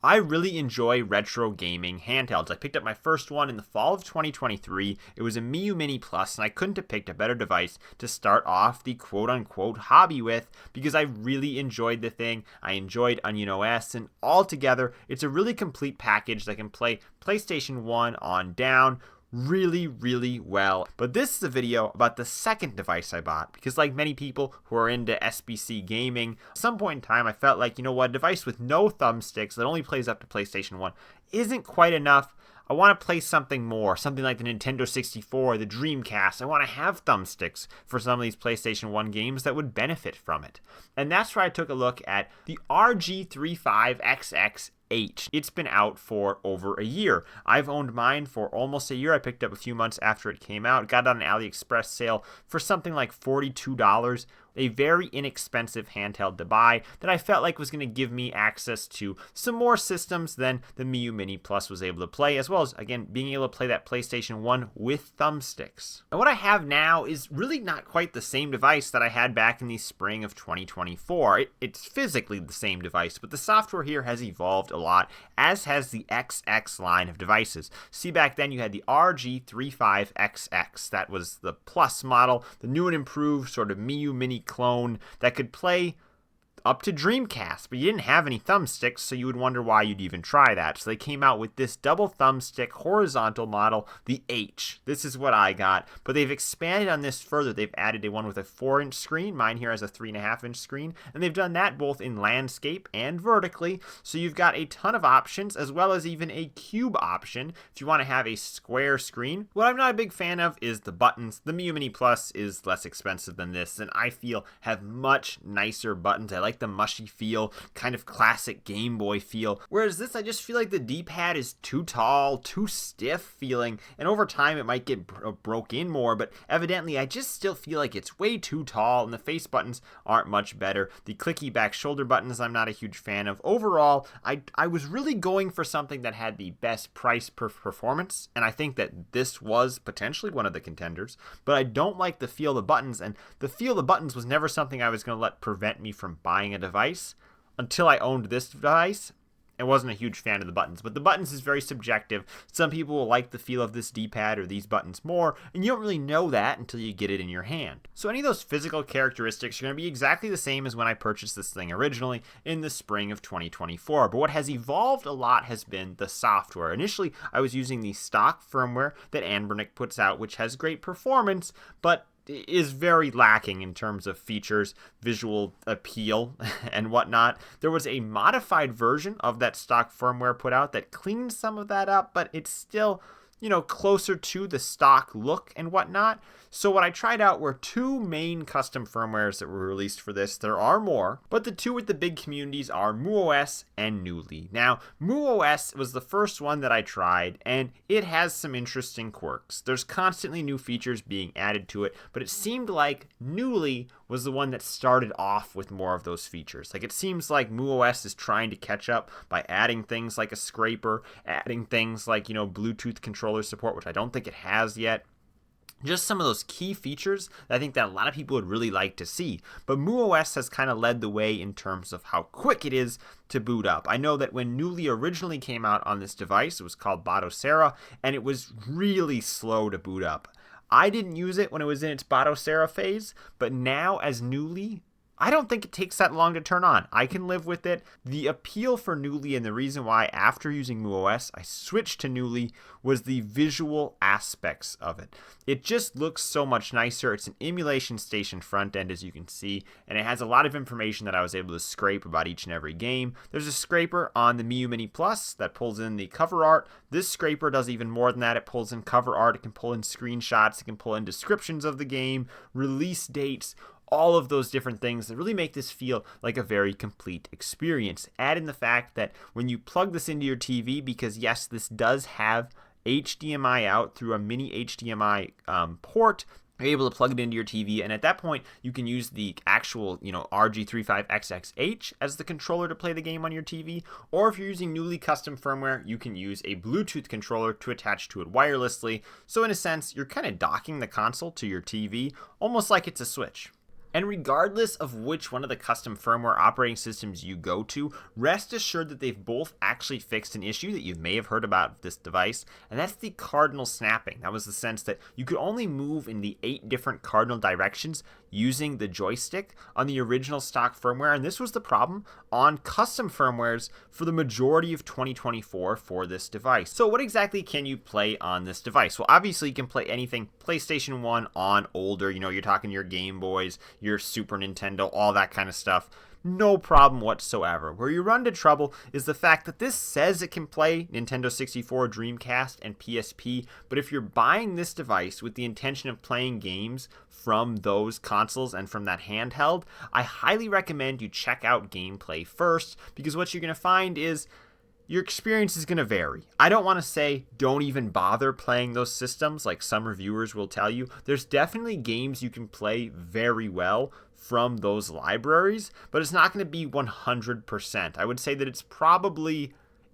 I really enjoy retro gaming handhelds. I picked up my first one in the fall of 2023. It was a Miu Mini Plus, and I couldn't have picked a better device to start off the quote-unquote hobby with because I really enjoyed the thing. I enjoyed Onion OS, and altogether, it's a really complete package that can play PlayStation 1 on down really well. But this is a video about the second device I bought because, like many people who are into SBC gaming, at some point in time I felt like, you know what, a device with no thumbsticks that only plays up to PlayStation 1 isn't quite enough. I want to play something more, something like the Nintendo 64, the Dreamcast. I want to have thumbsticks for some of these PlayStation 1 games that would benefit from it. And that's where I took a look at the RG35XX H. It's been out for over a year. I've owned mine for almost a year. I picked up a few months after it came out. Got it on an AliExpress sale for something like $42. A very inexpensive handheld to buy that I felt like was going to give me access to some more systems than the Miu Mini Plus was able to play, as well as, again, being able to play that PlayStation 1 with thumbsticks. And what I have now is really not quite the same device that I had back in the spring of 2024. It's physically the same device, but the software here has evolved a lot, as has the XX line of devices. See, back then you had the RG35XX. That was the Plus model, the new and improved sort of Miu Mini clone that could play up to Dreamcast, but you didn't have any thumbsticks, so you would wonder why you'd even try that. So they came out with this double thumbstick horizontal model, the H. This is what I got, but they've expanded on this further. They've added a one with a 4-inch screen. Mine here has a 3.5-inch screen, and they've done that both in landscape and vertically, so you've got a ton of options, as well as even a cube option if you want to have a square screen. What I'm not a big fan of is the buttons. The Miu Mini Plus is less expensive than this, and I feel have much nicer buttons. I like the mushy feel, kind of classic Game Boy feel. Whereas this, I just feel like the D-pad is too tall, too stiff feeling, and over time it might get broke in more, but evidently I just still feel like it's way too tall, and the face buttons aren't much better. The clicky back shoulder buttons I'm not a huge fan of. Overall, I was really going for something that had the best price per performance, and I think that this was potentially one of the contenders, but I don't like the feel of the buttons, and the feel of the buttons was never something I was going to let prevent me from buying a device until I owned this device. I wasn't a huge fan of the buttons, but the buttons is very subjective. Some people will like the feel of this D-pad or these buttons more, and you don't really know that until you get it in your hand. So any of those physical characteristics are going to be exactly the same as when I purchased this thing originally in the spring of 2024, but what has evolved a lot has been the software. Initially, I was using the stock firmware that Anbernic puts out, which has great performance, but is very lacking in terms of features, visual appeal, and whatnot. There was a modified version of that stock firmware put out that cleans some of that up, but it's still, closer to the stock look and whatnot. So what I tried out were two main custom firmwares that were released for this. There are more, but the two with the big communities are MuOS and Knulli. Now, MuOS was the first one that I tried, and it has some interesting quirks. There's constantly new features being added to it, but it seemed like Knulli was the one that started off with more of those features. Like, it seems like MuOS is trying to catch up by adding things like a scraper, adding things like, Bluetooth controller support, which I don't think it has yet. Just some of those key features that I think that a lot of people would really like to see. But MuOS has kind of led the way in terms of how quick it is to boot up. I know that when Knulli originally came out on this device, it was called Batocera, and it was really slow to boot up. I didn't use it when it was in its Batocera phase, but now as Knulli, I don't think it takes that long to turn on. I can live with it. The appeal for Knulli and the reason why after using MuOS I switched to Knulli was the visual aspects of it. It just looks so much nicer. It's an emulation station front end, as you can see, and it has a lot of information that I was able to scrape about each and every game. There's a scraper on the Miu Mini Plus that pulls in the cover art. This scraper does even more than that. It pulls in cover art. It can pull in screenshots. It can pull in descriptions of the game, release dates, all of those different things that really make this feel like a very complete experience. Add in the fact that when you plug this into your TV, because yes, this does have HDMI out through a mini HDMI port, you're able to plug it into your TV, and at that point, you can use the actual, RG35XX H as the controller to play the game on your TV, or if you're using Knulli custom firmware, you can use a Bluetooth controller to attach to it wirelessly. So in a sense, you're kind of docking the console to your TV, almost like it's a Switch. And regardless of which one of the custom firmware operating systems you go to, rest assured that they've both actually fixed an issue that you may have heard about this device, and that's the cardinal snapping. That was the sense that you could only move in the 8 different cardinal directions using the joystick on the original stock firmware, and this was the problem on custom firmwares for the majority of 2024 for this device. So what exactly can you play on this device? Well, obviously you can play anything PlayStation 1 on older, you're talking your Game Boys, your Super Nintendo, all that kind of stuff. No problem whatsoever. Where you run into trouble is the fact that this says it can play Nintendo 64, Dreamcast, and PSP, but if you're buying this device with the intention of playing games from those consoles and from that handheld, I highly recommend you check out gameplay first, because what you're going to find is your experience is going to vary. I don't want to say don't even bother playing those systems like some reviewers will tell you. There's definitely games you can play very well from those libraries, but it's not going to be 100%. I would say that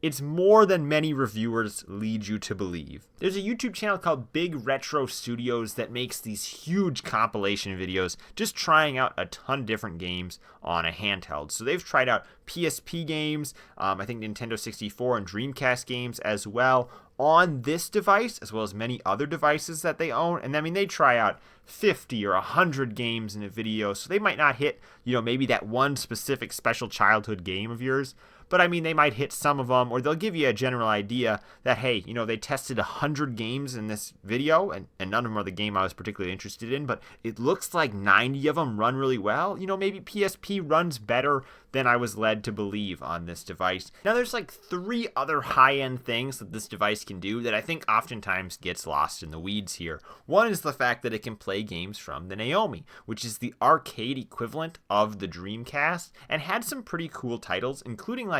it's more than many reviewers lead you to believe. There's a YouTube channel called Big Retro Studios that makes these huge compilation videos just trying out a ton of different games on a handheld. So they've tried out PSP games, I think Nintendo 64 and Dreamcast games as well on this device, as well as many other devices that they own. And I mean, they try out 50 or 100 games in a video, so they might not hit, maybe that one specific special childhood game of yours. But I mean, they might hit some of them, or they'll give you a general idea that, hey, they tested 100 games in this video, and none of them are the game I was particularly interested in, but it looks like 90 of them run really well. Maybe PSP runs better than I was led to believe on this device. Now, there's like 3 other high-end things that this device can do that I think oftentimes gets lost in the weeds here. One is the fact that it can play games from the Naomi, which is the arcade equivalent of the Dreamcast, and had some pretty cool titles, including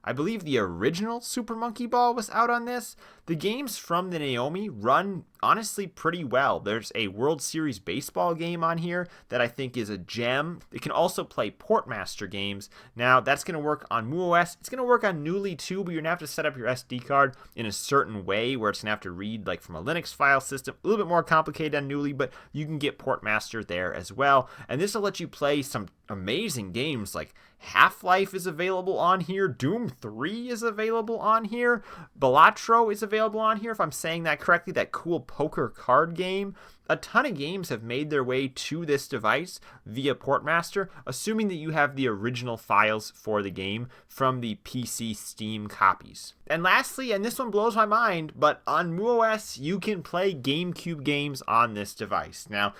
I believe the original Super Monkey Ball was out on this. The games from the Naomi run honestly pretty well. There's a World Series baseball game on here that I think is a gem. It can also play Portmaster games. Now, that's going to work on MuOS. It's going to work on Knulli too, but you're going to have to set up your SD card in a certain way where it's going to have to read from a Linux file system. A little bit more complicated on Knulli, but you can get Portmaster there as well. And this will let you play some amazing games like Half-Life is available on here. Doom 3 is available on here. Balatro is available on here, if I'm saying that correctly, that cool poker card game. A ton of games have made their way to this device via Portmaster, assuming that you have the original files for the game from the PC Steam copies. And lastly, and this one blows my mind, but on MuOS, you can play GameCube games on this device. Now,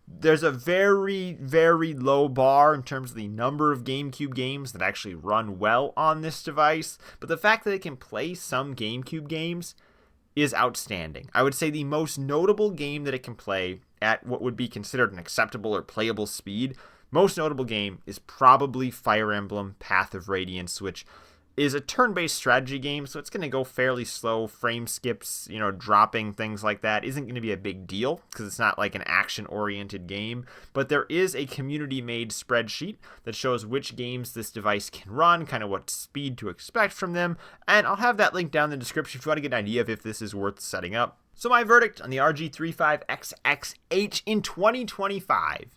there's a very, very low bar in terms of the number of GameCube games that actually run well on this device, but the fact that it can play some GameCube games is outstanding. I would say the most notable game that it can play at what would be considered an acceptable or playable speed, most notable game is probably Fire Emblem Path of Radiance, which is a turn-based strategy game, so it's going to go fairly slow. Frame skips, dropping, things like that isn't going to be a big deal because it's not like an action-oriented game. But there is a community-made spreadsheet that shows which games this device can run, kind of what speed to expect from them, and I'll have that link down in the description if you want to get an idea of if this is worth setting up. So my verdict on the RG35XX H in 2025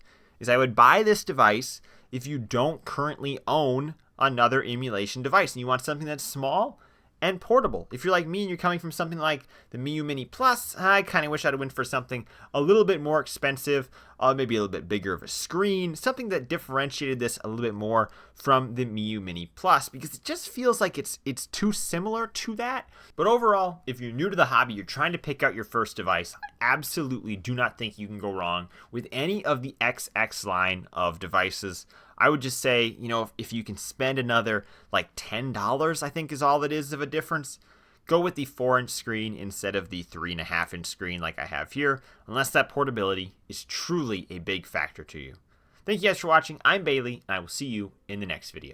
is I would buy this device if you don't currently own another emulation device and you want something that's small and portable. If you're like me and you're coming from something like the Miu Mini Plus, I kind of wish I'd went for something a little bit more expensive, maybe a little bit bigger of a screen, something that differentiated this a little bit more from the Miu Mini Plus, because it just feels like it's too similar to that. But overall, if you're new to the hobby, you're trying to pick out your first device, I absolutely do not think you can go wrong with any of the XX line of devices. I would just say, if you can spend another like $10, I think is all it is of a difference, go with the 4-inch screen instead of the 3.5-inch screen like I have here, unless that portability is truly a big factor to you. Thank you guys for watching. I'm Bailey, and I will see you in the next video.